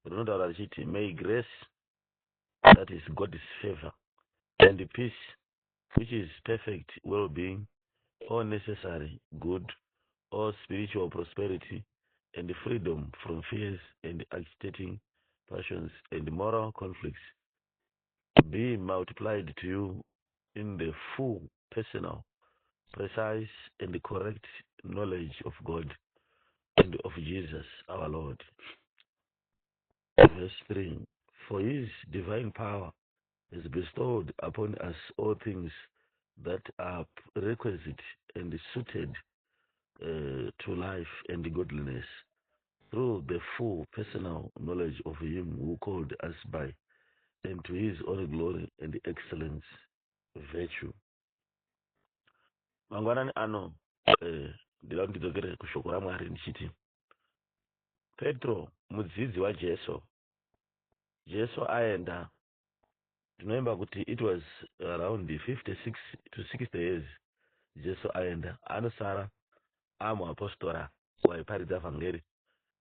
rinotaura richiti may grace, that is God's favor, and peace, which is perfect well-being, all necessary good, all spiritual prosperity, and freedom from fears and agitating passions and moral conflicts, be multiplied to you in the full, personal, precise, and correct knowledge of God and of Jesus our Lord. Verse 3. For his divine power has bestowed upon us all things that are requisite and suited to life and godliness, through the full personal knowledge of him who called us by and to his own glory and excellence virtue. Mangwanani ano ndida kuti ndidzokere kushoko raMwari ndichiti Petro mudzidzi waJesu, Jesu aenda, tinoimba kuti it was around 56 to 60 years Jesu aenda, anosara amuapostora waiparidza vhangeri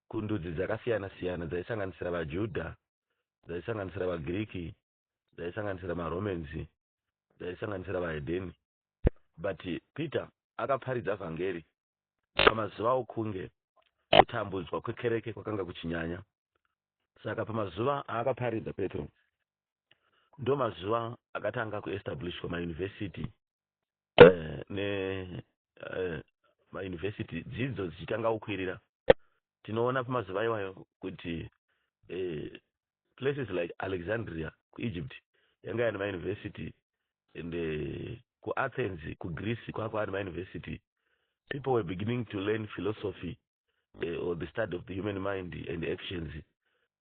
kundudzi dzakasiyana siyana dzaisanganisira vaJudha, dzaisanganisira vaGiriki, dzaisanganisira maRomans, dzaisanganisira vahedheni. But Peter akaparidza vhangeri pamazuva okunge kutambudzwa kwekereke kwakanga kuchinyanya. Saka pamazuva aakaparidza Petro ndo mazuva akatanga kuestablish mauniversity mauniversity dzidzo dzichitanga kukwirira. Tinoona pamazuva iwayo kuti places like Alexandria kuEgypt yanga yana mauniversity, and kuAthens kuGreece kwakwa ana mauniversity. People were beginning to learn philosophy or the study of the human mind and actions.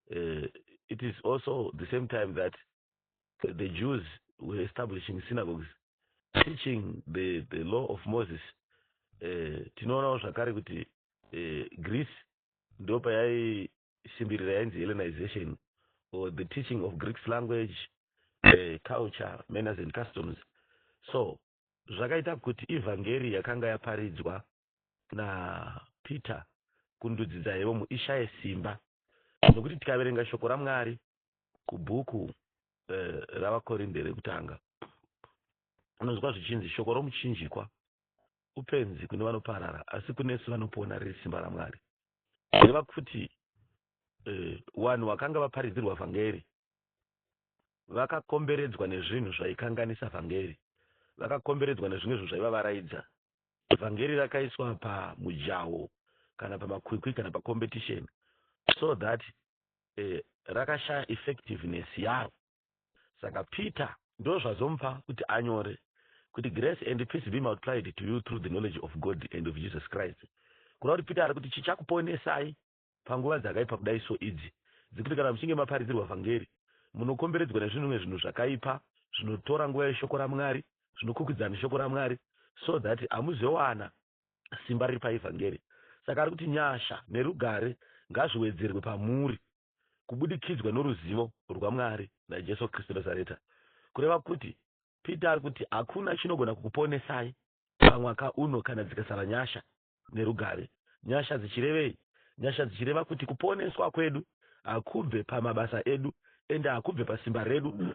It is also the same time that the Jews were establishing synagogues, teaching the law of Moses. Tinoona zvakare kuti Greece ndo payaisimbirira yanzi Hellenization, or the teaching of Greek language, culture, manners and customs. So zvakaita kuti ivhangeri yakanga yaparidzwa naPeter kundudzi dzaivo ishaye simba, nokuti tikaverenga shoko raMwari kubhuku ravaKorinde rekutanga unozwa zvichinzi shoko romuchinjikwa upenzi kune vanoparara, asi kunesu vanopona riri simba raMwari. Reva kuti vanhu vakanga vaparidzirwa vhangeri vakakomberedzwa nezvinhu zvaikanganisa vhangeri, vakakomberedzwa nezvimwe zvinhu zvaivavaraidza. Vhangeri rakaiswa pamujaho kana pamakwikwi kana pacompetition, so that rakashaya effectiveness yaro. Saka Peter ndo zvazomupa kuti anyore kuti grace and peace be multiplied to you through the knowledge of God and of Jesus Christ. Kuna kuti Peter ari kuti chichakuponesai panguva dzakaipa kudai so idzi dzekuti kana muchinge maparidzirwa vhangeri munokomberedzwa nezvimwe zvinhu zvakaipa zvinotora nguva yeshoko raMwari, zvinokukwidza shoko raMwari, so that hamuzowana simba riri paivhangeri. Saka ari kuti nyasha nerugare ngazviwedzerwe pamuri kubudikidzwa noruzivo rwaMwari naJesu Kristu Nazareta. Kureva kuti Peter ari kuti hakuna chinogona kukuponesai pamwaka uno kana dzikasara nyasha nerugare. Nyasha dzichirevei? Nyasha dzichireva kuti kuponeswa kwedu hakubve pamabasa edu ende hakubve pasimba redu.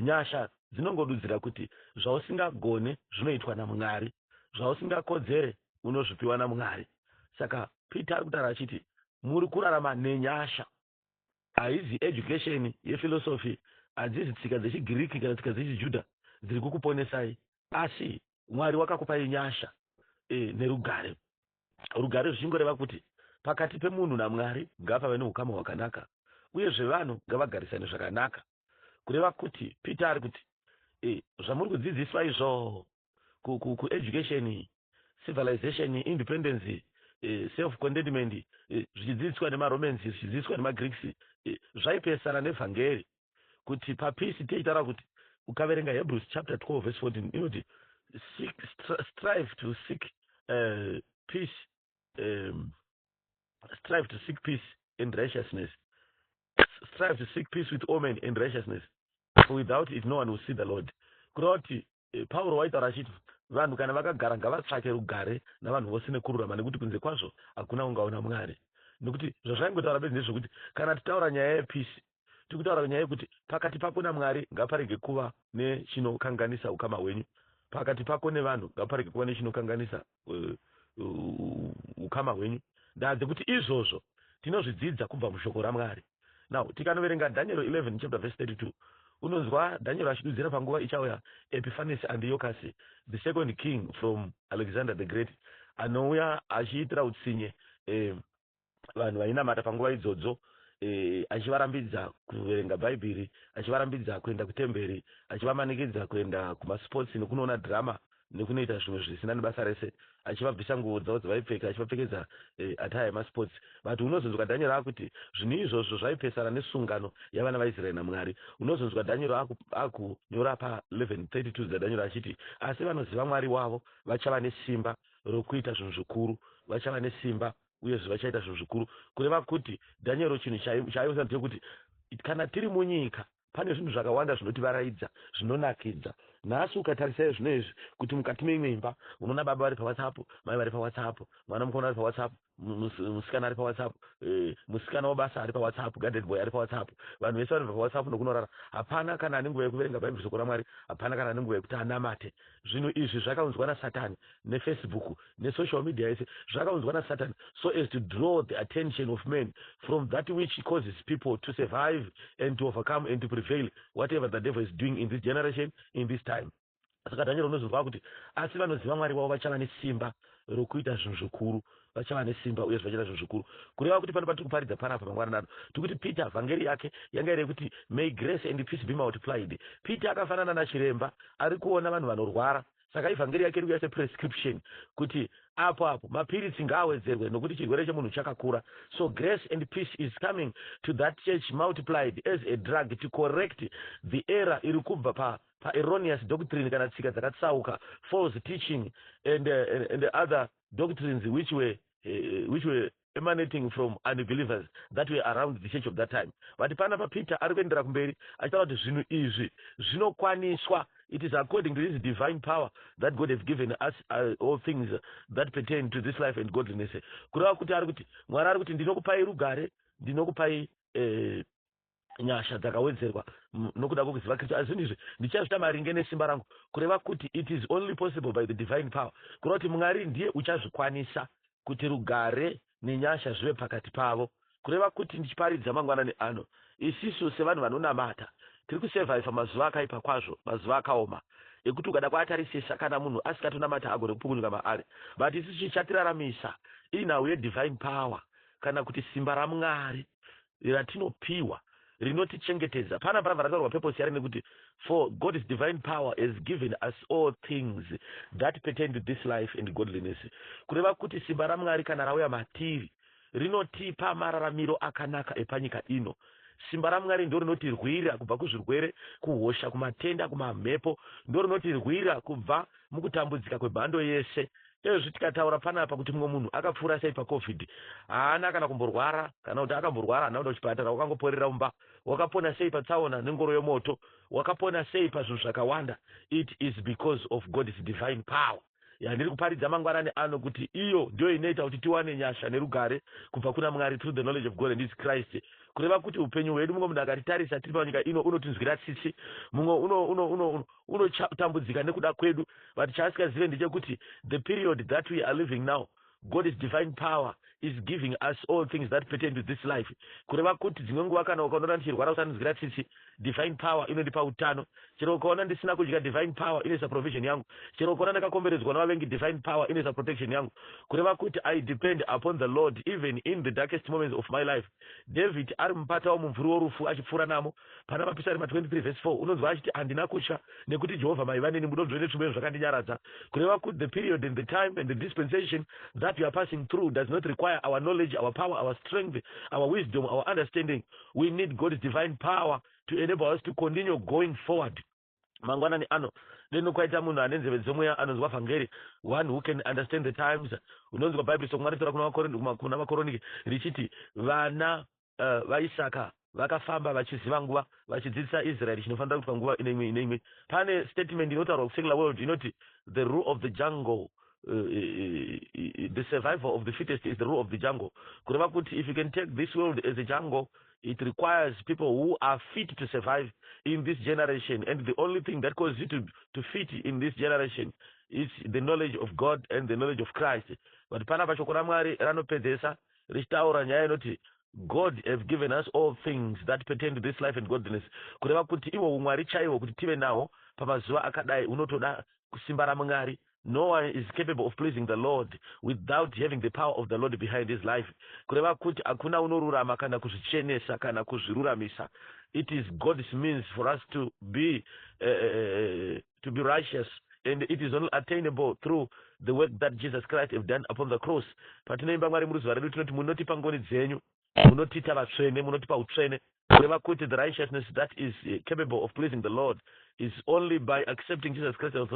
Nyasha dzinongodudzira kuti zvausingagone zvinoitwa naMwari, zvausingakodzere unozvipiwa naMwari. Saka Peter ari kutaura achiti muri kurarama nenyasha. Haizi education yephilosophy, hadzizi tsika dzechiGiriki kana tsika dzechiJudha dziri kukuponesai, asi Mwari wakakupai nyasha nerugare. Rugare zvichingoreva kuti pakati pemunhu naMwari ngapave neukama hwakanaka, uyezve vanhu ngavagarisane zvakanaka. Kureva kuti Peter ari kuti zvamuri kudzidziswa izvo kueducation, civilization, independence, self-contentment, zvichidzidziswa nemaRomans, zvichidzidziswa nemaGreeks, zvaipesana nevhangeri. Kuti papeace teitaura kuti ukaverenga Hebrews chapter 12 verse 14 inoti strive to seek peace, strive to seek peace and righteousness, strive to seek peace with all men and righteousness, for without it no one will see the Lord. Kureva kuti Pauro waitaura achiti vanhu kana vakagara ngavatsvake rugare navanhu vose nekururama, nekuti kunze kwazvo hakuna ungaona Mwari. nokuti zvazvaingotaura bedzi ndezvokuti kana titaura nyaya yepeace tiri kutaura nyaya yekuti pakati pako naMwari ngaparege kuva nechinokanganisa ukama hwenyu, pakati pako nevanhu ngaparege kuva nechinokanganisa ukama hwenyu. Ndadze kuti izvozvo tinozvidzidza kubva mushoko raMwari. Now tikanoverenga Daniel 11 chapter verse 32 unonzwa Daniel achidudzira panguva ichauya Epiphanes Antiochus the second king from Alexander the Great anouya achiitira utsinye vanhu vainamata panguva idzodzo, achivarambidza kuverenga bhaibheri, achivarambidza kuenda kutemberi, achivamanikidza kuenda kumasports nekunoona drama nekunoita zvimwe zvisina nebasa rese, achivabvisa nguo dzavo dzavaipfeka, achivapfekedza ataya yemasports. But unozonzwa Daniel akuti zvinhu izvozvo zvaipesana nesungano yavana vaIsraeri naMwari. Unozonzwa Daniel akunyora pa 11:32 dzaDaniel achiti asi vanoziva Mwari wavo vachava nesimba rokuita zvinhu zvikuru, vachava nesimba uyezve vachaita zvinhu zvikuru. Kureva kuti Daniel chinhu chaiuza ndechekuti kana tiri munyika pane zvinhu zvakawanda zvinotivaraidza, zvinonakidza. Nhasi ukatarisa zvino izvi kuti mukati meimwe imba unoona baba vari paWhatsApp, mai vari paWhatsApp, mwana mukoma ari paWhatsApp, musikana ari paWhatsApp, musikana wabasa ari paWhatsApp, guarded boy ari paWhatsApp, vanhu vese vari paWhatsApp nokunorara. Hapana kana ane nguva yekuverenga bhaibheri shoko raMwari, hapana kana ane nguva yekuti anamate. Zvinhu izvi zvakaunzwa naSatani neFacebook nesocial media yese zvakaunzwa naSatani so as to draw the attention of men from that which causes people to survive and to overcome and to prevail whatever the devil is doing in this generation, in this time. Saka Daniel unozobva kuti asi vanoziva Mwari wavo vachava nesimba rokuita zvinhu zvikuru, vachava nesimba uye vachaita zvinhu zvikuru. Kureva kuti pano patiri kuparidza panapa mangwanani tikuti Peter vhangeri yake yanga iri kuti may grace and peace be multiplied. Peter akafanana nachiremba ari kuona vanhu vanorwara, saka ivhangeri yake iri kuisa prescription kuti apo mapiritsi ngaawedzerwe nokuti chirwere chemunhu chakakura. So grace and peace is coming to that church multiplied as a drug to correct the error iri kubva pa erroneous doctrine kana tsika dzakatsauka, false teaching and other doctrines which were emanating from unbelievers that were around the church of that time. But panapa Peter ari kuendera kumberi achitaura kuti zvinhu izvi zvinokwaniswa. It is according to this divine power that God has given us all things that pertain to this life and godliness. Kureva kuti ari kuti Mwari ari kuti ndinokupai rugare, ndinokupai nyasha dzakawedzerwa nokuda kwokuziva Kristu. Asi zvinhu izvi ndichazvita maringe nesimba rangu, kureva kuti it is only possible by the divine power. Kureva kuti Mwari ndiye uchazvikwanisa kuti rugare nenyasha zvive pakati pavo. Kureva kuti ndichiparidza mangwanani ano isisu sevanhu vanonamata tiri kusurvive mazuva akaipa kwazvo, mazuva akaoma ekuti ukada kuatarisisa kana munhu asikatonamata agone kupukunyuka maari. But isisu chatiraramisa inhau yedivine power kana kuti simba raMwari ratinopiwa rinotichengetedza. Pana bravha rakaurwa purpose yari nekuti for God's divine power has given us all things that pertain to this life and godliness. Kureva kuti simba raMwari kana rauya matiri rinotipa mararamiro akanaka epanyika ino. Simba raMwari ndo rinotirwira kubva kuzvirwere, kuhosha, kumatenda, kumamhepo, ndo rinotirwira kubva mukutambudzika kwebhando yese. Izvi tikataura panapa kuti mumwe munhu akapfuura sei paCovid, haana kana kumborwara, kana kuti akamborwara haana kuenda kuchipatara, wakangoporera mumba, wakapona sei patsaona nengoro yomoto, wakapona sei pazvinhu zvakawanda. It is because of God's divine power. Yandiri kuparidza mangwanani ano kuti iyo ndio inoita kuti tiwane nyasha nerugare kubva kuna Mwari through the knowledge of God and His Christ. Kureva kuti upenyu hwedu mumwe munhu akatitarisa tiri panyika ino unotinzwira tsitsi, mumwe unotambudzika nekuda kwedu. But chaasingazive ndechekuti the period that we are living now, God's divine power is giving us all things that pertain to this life. Kureva kuti dzimwe nguva kana ukaona ndichirwara usanzwira tsitsi, divine power inondipa utano. Chero ukaona ndisina kudya, divine power inoisa provision yangu. Chero ukaona ndakakomberedzwa navavengi, divine power inoisa protection yangu. Kureva kuti I depend upon the Lord even in the darkest moments of my life. David ari mupata womumvuri worufu achipfuura namo. Pana Mapisarema 23 verse 4 unonzwa achiti handina kutya nekuti Jehovha maiva neni, munonzwa nezvimwe zvakandinyaradza. Kureva kuti the period and the time and the dispensation that we are passing through does not require our knowledge, our power, our strength, our wisdom, our understanding. We need God's divine power to enable us to continue going forward. Mangwanani ano leno kwaita munhu ane nzeve dzomweya anonzwa vhangeri, one who can understand the times. Unonzwa bhaibheri sokumwaritora kuna vakoroniki richiti vana vaIsaka vakafamba vachiziva nguva, vachidzidzisa Israeri chinofanira kuitwa nguva ine imwe. Pane statement inotaurwa kusecular world inoti the rule of the jungle the survival of the fittest is the rule of the jungle. Kureva kuti if you can take this world as a jungle, it requires people who are fit to survive in this generation, and the only thing that causes you to fit in this generation is the knowledge of God and the knowledge of Christ. But panapa shoko ra Mwari ranopedzesa richitaura nyaya inoti God has given us all things that pertain to this life and godliness. Kureva kuti iwo umwari chaiwo kuti tive nawo pamazuva akadai unotoda kusimba ra Mwari. No one is capable of pleasing the Lord without having the power of the Lord behind his life. Kureva kuti akuna unorurama kana kuzvichenesa kana kuzviruramisa. It is God's means for us to be righteous, and it is only attainable through the work that Jesus Christ has done upon the cross. Patinoimba Mwari muruziva redu tinoti munotipa ngoni dzenyu, munotita vatsvene, munotipa utsvene. Kureva kuti the righteousness that is capable of pleasing the Lord is only by accepting Jesus Christ as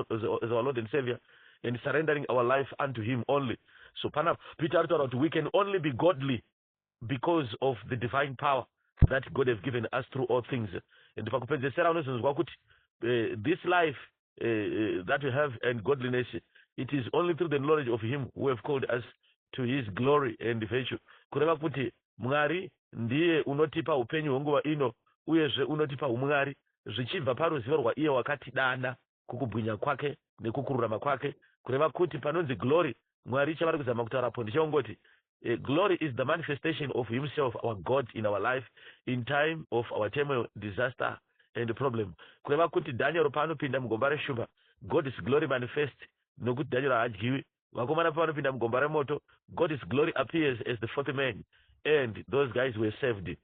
our Lord and Savior and surrendering our life unto him only. So Peter thought we can only be godly because of the divine power that God has given us through all things. And this life that we have and godliness, it is only through the knowledge of him who have called us to his glory and virtue. Kureva kuti Mwari ndiye unotipa upenyu hwenguva ino uyezve unotipa umwari zvichibva paruzivo rwaiye wakatidana kukubwinya kwake nekukururama kwake. Kureva kuti panonzi glory, Mwari chavari kuzama kutaurapo ndichongoti glory is the manifestation of himself, our God, in our life in time of our turmoil, disaster and problem. Kureva kuti Daniel paanopinda mugomba reshumba, God's glory manifest nokuti Daniel haadyiwi. Vakomana pavanopinda mugomba remoto, God's glory appears as the fourth man, and those guys were saved.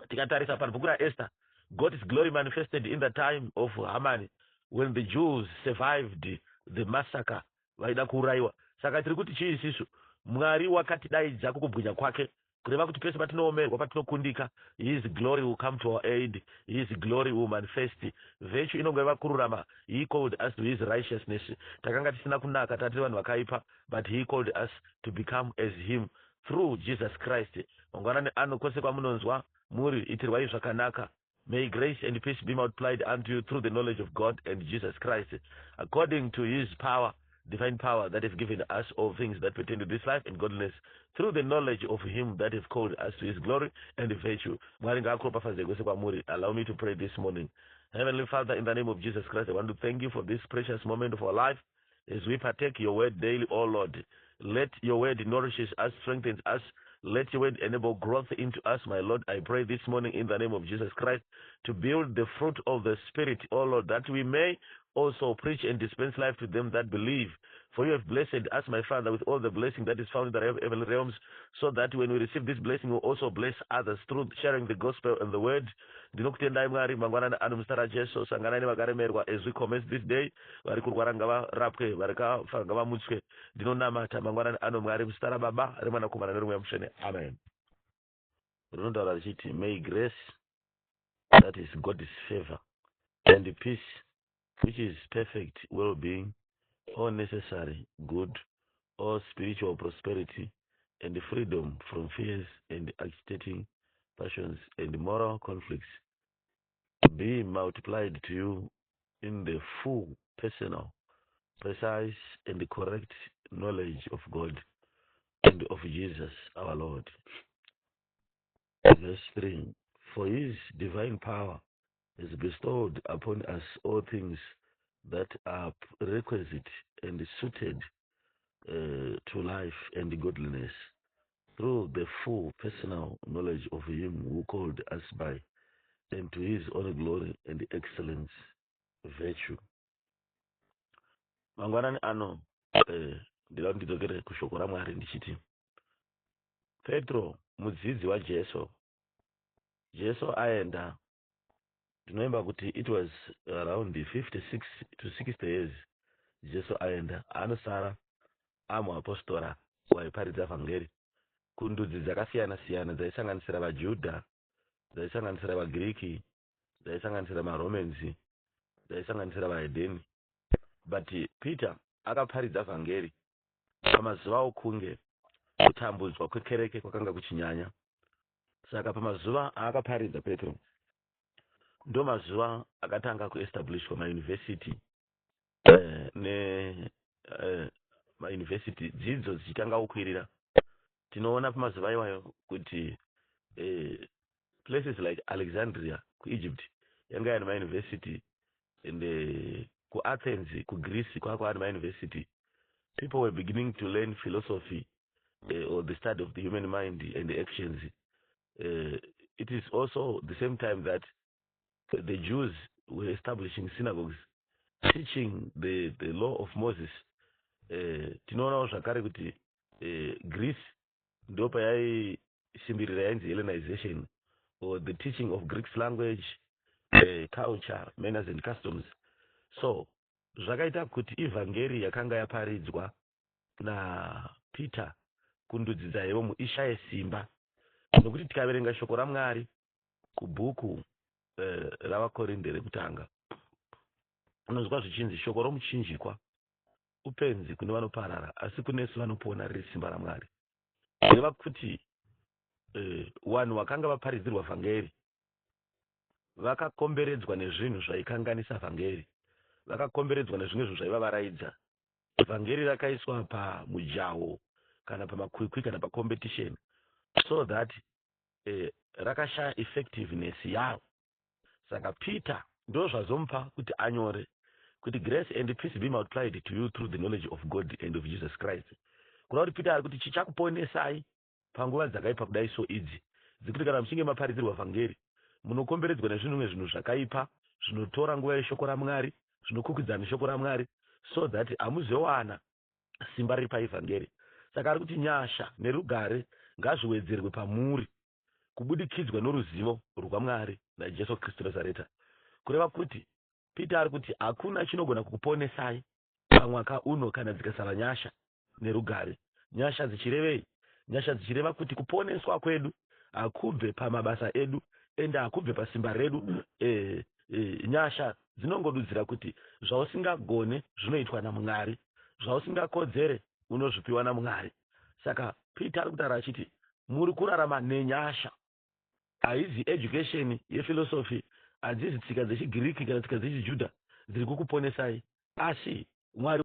Tikatarisa pabhuku raEsther, God's glory manifested in the time of Haman when the Jews survived the massacre vaida kuuraiwa. Saka tiri kuti chii isisu Mwari wakatidaidza kukubwinya kwake, kureva kuti pese patinoomerwa patinokundika, his glory will come to our aid, his glory will manifest. Virtue inongova kururama, he called us to his righteousness. Takanga tisina kunaka, tatiri vanhu vakaipa, but he called us to become as him through Jesus Christ. Mangwanani ano kwese kwamunonzwa muri itirwai zvakanaka. May grace and peace be multiplied unto you through the knowledge of God and Jesus Christ, according to his power, divine power that has given us all things that pertain to this life and godliness, through the knowledge of him that has called us to his glory and virtue. Allow me to pray this morning. Heavenly Father, in the name of Jesus Christ, I want to thank you for this precious moment of our life as we partake your word daily, O Lord. Let your word nourishes us, strengthens us. Let your word enable growth into us, my Lord. I pray this morning in the name of Jesus Christ to build the fruit of the Spirit, O Lord, that we may also preach and dispense life to them that believe. For you have blessed us, my Father, with all the blessing that is found in the heavenly realms, so that when we receive this blessing, we'll also bless others through sharing the gospel and the word. Ndinokutendai Mwari mangwanani ano muzita Jesu, sanganani vakaremerwa as we commence this day, vari kurwara ngavarapwe, vari kafa ngavamutswe. Ndinonamata mangwanani ano Mwari muzita raBaba, reMwanakomana neRomweya Mutsvene. Amen. Rinontaura richiti, may grace, that is God's favor, and the peace, which is perfect well-being, all necessary good, all spiritual prosperity, and freedom from fears and agitating passions and moral conflicts, be multiplied to you in the full, personal, precise, and correct knowledge of God and of Jesus our Lord. Verse 3, for his divine power is bestowed upon us all things that are requisite and suited to life and godliness, through the full personal knowledge of him who called us by and to his own glory and excellence virtue. Mangwanani ano ndila ndidzokere kushoko raMwari ndichiti Petro mudzidzi waJesu, Jesu aenda, ndinoimba kuti it was around 56 to 60 years Jesu aenda, anosara amuapostora waiparidza vhangeri kundudzi dzakasiyana siyana dzaisanganisira vaJudha, dzaisanganisira vaGiriki, dzaisanganisira maRomans, dzaisanganisira vaHedheni. But Peter akaparidza vhangeri pamazuva okunge kutambudzwa kwekereke kwakanga kuchinyanya. Saka pamazuva aakaparidza Petro ndo mazuva akatanga kuestablishwa mauniversity mauniversity dzidzo dzichitanga kukwirira, tinoona pamazuva iwayo kuti places like Alexandria kuEgypt yanga yana mauniversity, and kuAthens kuGreece kwakwa yana mauniversity. People were beginning to learn philosophy or the study of the human mind and the actions. It is also the same time that the Jews were establishing synagogues, teaching the law of Moses. Tinoona zvakare kuti Greece ndo payaisimbirira yanzi Hellenization, or the teaching of Greek language, culture, manners and customs. So zvakaita kuti ivhangeri yakanga yaparidzwa naPeter kundudzi dzaivo ishaye simba, nokuti tikaverenga shoko raMwari kubhuku ravaKorinde rekutanga, unonzwa zvichinzi shoko romuchinjikwa upenzi kune vanoparara, asi kunesu vanopona riri simba raMwari. Reva kuti vanhu vakanga vaparidzirwa vhangeri vakakomberedzwa nezvinhu zvaikanganisa vhangeri, vakakomberedzwa nezvimwe zvinhu zvaivavaraidza. Vhangeri rakaiswa pamujaho kana pamakwikwi kana pacompetition, so that rakashaya effectiveness yaro. Saka Peter ndo zvazomupa kuti anyore kuti grace and peace be multiplied to you through the knowledge of God and of Jesus Christ. Kuna kuti Peter ari kuti chichakuponesai panguva dzakaipa kudai so idzi, dzekuti kana muchinge maparidzirwa vhangeri munokomberedzwa nezvimwe zvinhu zvakaipa zvinotora nguva yeshoko raMwari, zvinokukwidza neshoko raMwari, so that hamuzowana simba riri paivhangeri. Saka ari kuti nyasha nerugare ngazviwedzerwe pamuri kubudikidzwa noruzivo rwaMwari naJesu Kristu Nazareta. Kureva kuti Peter ari kuti hakuna chinogona kukuponesai pamwaka uno kana dzikasara nyasha nerugare. Nyasha dzichirevei? Nyasha dzichireva kuti kuponeswa kwedu hakubve pamabasa edu ende hakubve pasimba redu. Nyasha dzinongodudzira kuti zvausingagone zvinoitwa naMwari, zvausingakodzere unozvipiwa naMwari. Saka Peter ari kutaura achiti muri kurarama nenyasha. Haizi education yephilosophy, hadzizi tsika dzechiGiriki kana tsika dzechiJudha dziri kukuponesai, asi Mwari